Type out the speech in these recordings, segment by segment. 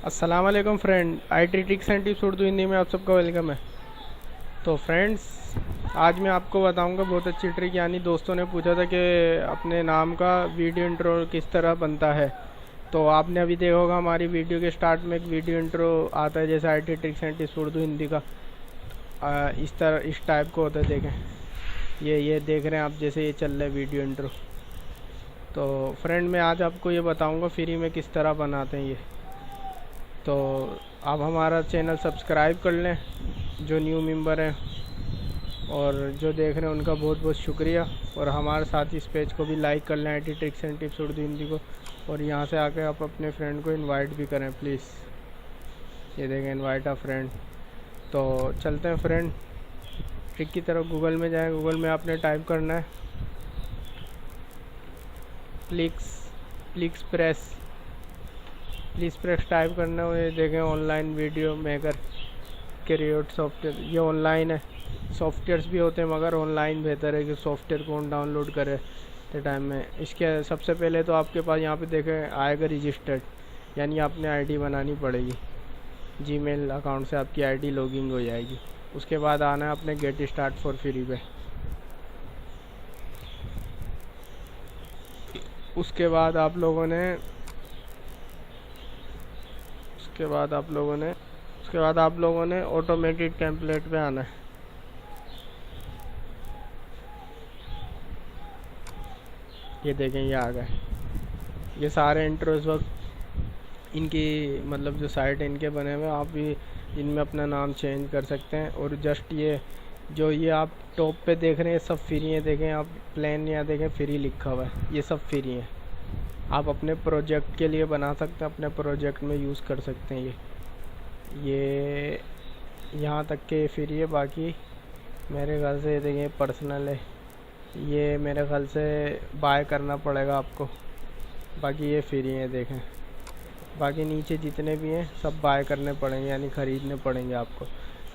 अस्सलाम वालेकुम friend, IT tricks and tips Urdu Hindi में आप सबका वेलकम है। तो फ्रेंड्स, आज मैं आपको बताऊंगा बहुत अच्छी ट्रिक। यानी दोस्तों ने पूछा था कि अपने नाम का वीडियो इंट्रो किस तरह बनता है। तो आपने अभी देखा होगा हमारी वीडियो के स्टार्ट में एक वीडियो इंट्रो आता है, जैसे IT tricks and tips Urdu Hindi का इस तरह इस टाइप को होता है। देखें, ये देख रहे हैं आप, जैसे ये चल रहा है वीडियो इंट्रो। तो फ्रेंड, मैं आज आपको ये बताऊँगा फ्री में किस तरह बनाते हैं ये। तो आप हमारा चैनल सब्सक्राइब कर लें जो न्यू मेंबर हैं, और जो देख रहे हैं उनका बहुत बहुत शुक्रिया। और हमारे साथ इस पेज को भी लाइक कर लें, IT tricks and tips Urdu Hindi को। और यहाँ से आके आप अपने फ्रेंड को इनवाइट भी करें प्लीज़। ये देखें, इनवाइट अ फ्रेंड। तो चलते हैं फ्रेंड, ट्रिक की तरफ। गूगल में जाएँ, गूगल में आपने टाइप करना है प्लीज प्रेस टाइप करना है। ये देखें, online video maker create software. ये ऑनलाइन है, सॉफ्टवेयर्स भी होते हैं मगर ऑनलाइन बेहतर है कि सॉफ्टवेयर कौन डाउनलोड करे तो टाइम में। इसके सबसे पहले तो आपके पास यहाँ पे देखें आएगा रजिस्टर्ड, यानी आपने ID बनानी पड़ेगी। जीमेल अकाउंट से आपकी ID लॉगिन हो जाएगी। उसके बाद आना है अपने गेट स्टार्ट फॉर फ्री पे। उसके बाद आप लोगों ने ऑटोमेटेड टेम्पलेट पे आना है। ये देखें, ये आ गए। ये सारे इंट्रो इस वक्त इनकी मतलब जो साइट है इनके बने हुए, आप भी इनमें अपना नाम चेंज कर सकते हैं। और जस्ट ये आप टॉप पे देख रहे हैं, सब फ्री हैं। देखें आप, प्लान यहाँ देखें फ्री लिखा हुआ है, ये सब फ्री हैं। आप अपने प्रोजेक्ट के लिए बना सकते हैं, अपने प्रोजेक्ट में यूज़ कर सकते हैं। ये यहाँ तक के फ्री है। बाकी मेरे ख्याल से ये देखें पर्सनल है, ये मेरे ख्याल से बाय करना पड़ेगा आपको। बाकी ये फ्री है देखें। बाकी नीचे जितने भी हैं सब बाय करने पड़ेंगे, यानी ख़रीदने पड़ेंगे आपको।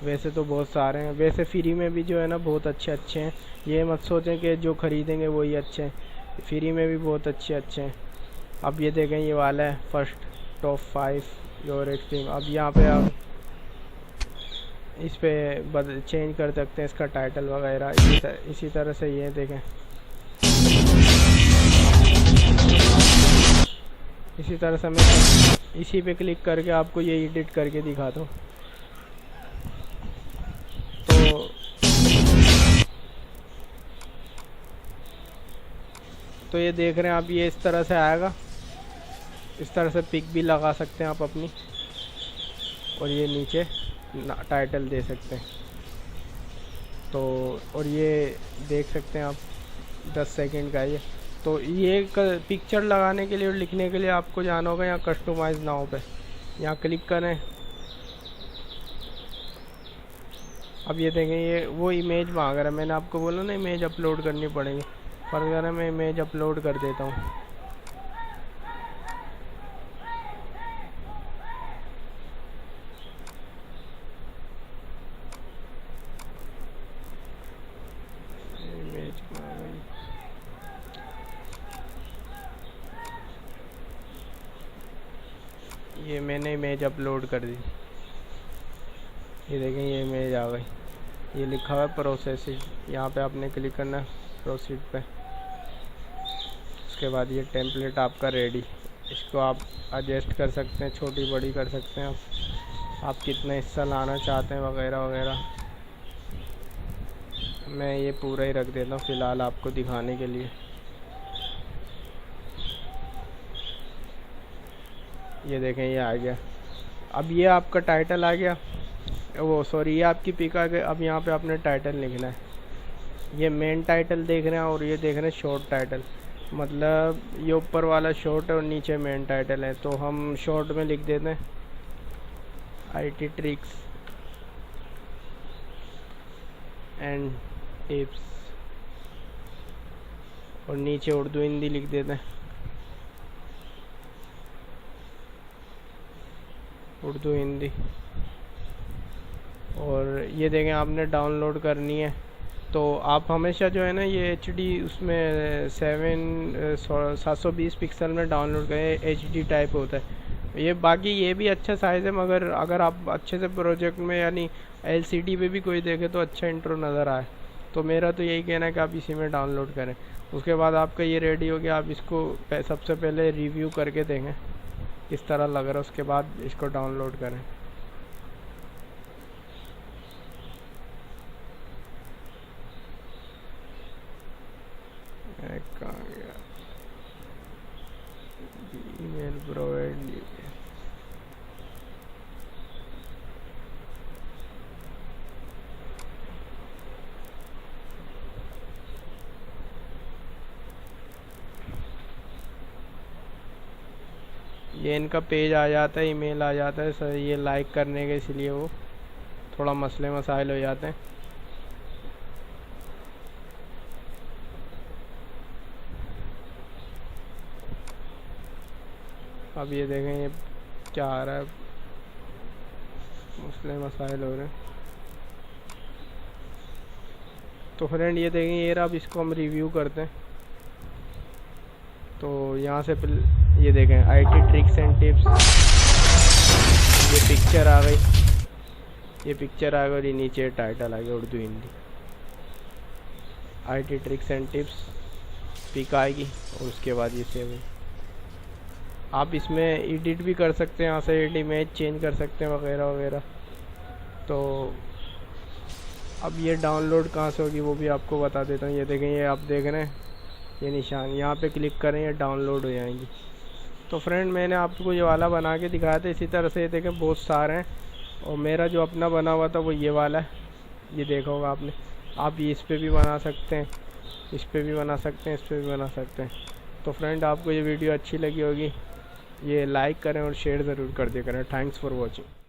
वैसे तो बहुत सारे हैं, वैसे फ्री में भी जो है ना बहुत अच्छे अच्छे हैं। ये मत सोचें कि जो ख़रीदेंगे वही अच्छे हैं, फ्री में भी बहुत अच्छे अच्छे हैं। अब ये देखें, ये वाला है फर्स्ट टॉप 5 योर एक्सट्रीम। अब यहाँ पे आप इस पे चेंज कर सकते हैं इसका टाइटल वगैरह। इसी तरह से ये देखें, इसी तरह से मैं इसी पे क्लिक करके आपको ये एडिट करके दिखा दूँ। तो ये देख रहे हैं आप, ये इस तरह से आएगा। इस तरह से पिक भी लगा सकते हैं आप अपनी, और ये नीचे टाइटल दे सकते हैं। तो और ये देख सकते हैं आप 10 सेकंड का ये। तो ये पिक्चर लगाने के लिए और लिखने के लिए आपको जाना होगा यहाँ कस्टमाइज नाउ पे, यहाँ क्लिक करें। अब ये देखें, ये वो इमेज मांग रहा है। मैंने आपको बोला ना इमेज अपलोड करनी पड़ेगी। पर अगर मैं इमेज अपलोड कर देता हूँ, ये मैंने इमेज अपलोड कर दी। ये देखें, ये इमेज आ गई। ये लिखा हुआ है प्रोसेसिंग, यहाँ पे आपने क्लिक करना है प्रोसीड पे। उसके बाद ये टेम्पलेट आपका रेडी। इसको आप एडजस्ट कर सकते हैं, छोटी बड़ी कर सकते हैं आप कितना हिस्सा लाना चाहते हैं वगैरह वगैरह। मैं ये पूरा ही रख देता हूँ फ़िलहाल आपको दिखाने के लिए। ये देखें, ये आ गया। अब ये आपका टाइटल आ गया, वो सॉरी, ये आपकी पिक आ गई। अब यहाँ पे आपने टाइटल लिखना है। ये मेन टाइटल देख रहे हैं और ये देख रहे हैं शॉर्ट टाइटल। मतलब ये ऊपर वाला शॉर्ट है और नीचे मेन टाइटल है। तो हम शॉर्ट में लिख देते हैं IT ट्रिक्स एंड टिप्स, और नीचे उर्दू हिंदी लिख देते हैं, उर्दू हिंदी। और ये देखें, आपने डाउनलोड करनी है तो आप हमेशा जो है ना ये HD उसमें 720 पिक्सल में डाउनलोड करें। HD टाइप होता है, ये बाकी ये भी अच्छा साइज़ है, मगर अगर आप अच्छे से प्रोजेक्ट में यानी एलसीडी पे भी कोई देखे तो अच्छा इंट्रो नज़र आए। तो मेरा तो यही कहना है कि आप इसी में डाउनलोड करें। उसके बाद आपका ये रेडी हो गया, आप इसको सबसे पहले रिव्यू करके देखें किस तरह लग रहा है, उसके बाद इसको डाउनलोड करें। कहाँ गया ईमेल प्रोवाइड। ये इनका पेज आ जाता है, ईमेल आ जाता है सर, ये लाइक करने के, इसलिए वो थोड़ा मसले मसाइल हो जाते हैं। अब ये देखें ये क्या आ रहा है, मसले मसाइल हो रहे हैं। तो फ्रेंड ये देखें ये रहा, अब इसको हम रिव्यू करते हैं। तो यहाँ से ये देखें आईटी ट्रिक्स एंड टिप्स, ये पिक्चर आ गई, ये पिक्चर आ गई और ये नीचे टाइटल आ गया Urdu Hindi, IT tricks and tips pick आएगी और उसके बाद ये सेव है। आप इसमें एडिट भी कर सकते हैं, यहाँ से इमेज चेंज कर सकते हैं वगैरह वगैरह। तो अब ये डाउनलोड कहाँ से होगी वो भी आपको बता देता हूँ। ये देखें ये आप देख रहे हैं ये निशान, यहाँ पे क्लिक करें ये डाउनलोड हो जाएंगी। तो फ्रेंड मैंने आपको ये वाला बना के दिखाया था, इसी तरह से ये देखें बहुत सारे हैं और मेरा जो अपना बना हुआ था वो ये वाला है, ये देखा होगा आपने। आप ये इस पर भी बना सकते हैं, इस पर भी बना सकते हैं, इस पर भी बना सकते हैं। तो फ्रेंड आपको ये वीडियो अच्छी लगी होगी, ये लाइक करें और शेयर ज़रूर कर दिया करें। Thanks for watching.